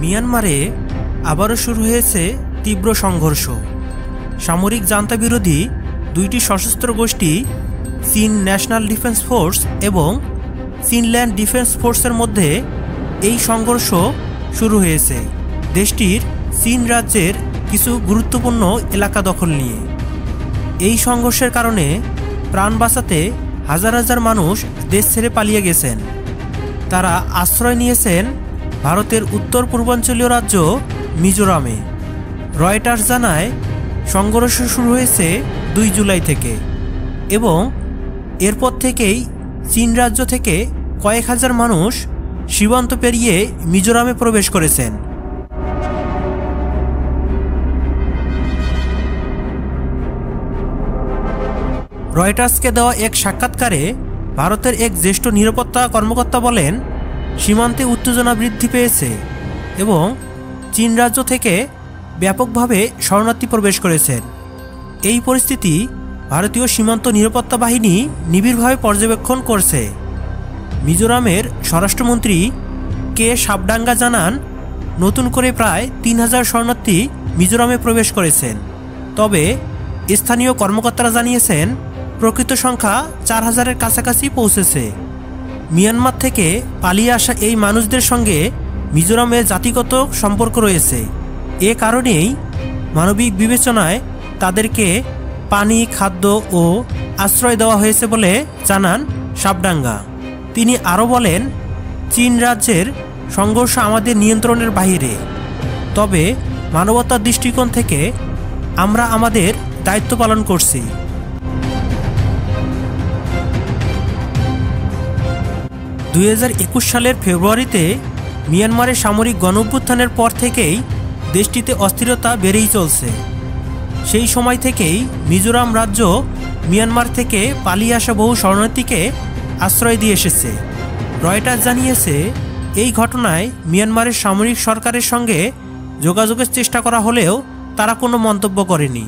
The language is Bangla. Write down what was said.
মিয়ানমারে আবারও শুরু হয়েছে তীব্র সংঘর্ষ। সামরিক জান্তা বিরোধী দুইটি সশস্ত্র গোষ্ঠী চীন ন্যাশনাল ডিফেন্স ফোর্স এবং ফিনল্যান্ড ডিফেন্স ফোর্সের মধ্যে এই সংঘর্ষ শুরু হয়েছে দেশটির চীন রাজ্যের কিছু গুরুত্বপূর্ণ এলাকা দখল নিয়ে। এই সংঘর্ষের কারণে প্রাণ বাঁচাতে হাজার হাজার মানুষ দেশ ছেড়ে পালিয়ে গেছেন। তারা আশ্রয় নিয়েছেন ভারতের উত্তর পূর্বাঞ্চলীয় রাজ্য মিজোরামে। রয়টার্স জানায় সংঘর্ষ শুরু হয়েছে 2 জুলাই থেকে এবং এরপর থেকেই চীন রাজ্য থেকে কয়েক হাজার মানুষ সীমান্ত পেরিয়ে মিজোরামে প্রবেশ করেছেন। রয়টার্সকে দেওয়া এক সাক্ষাৎকারে ভারতের এক জ্যেষ্ঠ নিরাপত্তা কর্মকর্তা বলেন, সীমান্তে উত্তেজনা বৃদ্ধি পেয়েছে এবং চীন রাজ্য থেকে ব্যাপকভাবে শরণার্থী প্রবেশ করেছেন। এই পরিস্থিতি ভারতীয় সীমান্ত নিরাপত্তা বাহিনী নিবিড়ভাবে পর্যবেক্ষণ করছে। মিজোরামের স্বরাষ্ট্রমন্ত্রী কে সাবডাঙ্গা জানান, নতুন করে প্রায় 3000 শরণার্থী মিজোরামে প্রবেশ করেছেন। তবে স্থানীয় কর্মকর্তারা জানিয়েছেন প্রকৃত সংখ্যা 4000-এর কাছাকাছি পৌঁছেছে। মিয়ানমার থেকে পালিয়ে আসা এই মানুষদের সঙ্গে মিজোরামের জাতিগত সম্পর্ক রয়েছে। এ কারণেই মানবিক বিবেচনায় তাদেরকে পানি, খাদ্য ও আশ্রয় দেওয়া হয়েছে বলে জানান সাবডাঙ্গা। তিনি আরও বলেন, চীন রাজ্যের সংঘর্ষ আমাদের নিয়ন্ত্রণের বাইরে, তবে মানবতার দৃষ্টিকোণ থেকে আমরা আমাদের দায়িত্ব পালন করছি। 2021 সালের ফেব্রুয়ারিতে মিয়ানমারের সামরিক গণঅভ্যুত্থানের পর থেকেই দেশটিতে অস্থিরতা বেড়েই চলছে। সেই সময় থেকেই মিজোরাম রাজ্য মিয়ানমার থেকে পালিয়ে আসা বহু শরণার্থীকে আশ্রয় দিয়ে এসেছে। রয়টার্স জানিয়েছে, এই ঘটনায় মিয়ানমারের সামরিক সরকারের সঙ্গে যোগাযোগের চেষ্টা করা হলেও তারা কোনো মন্তব্য করেনি।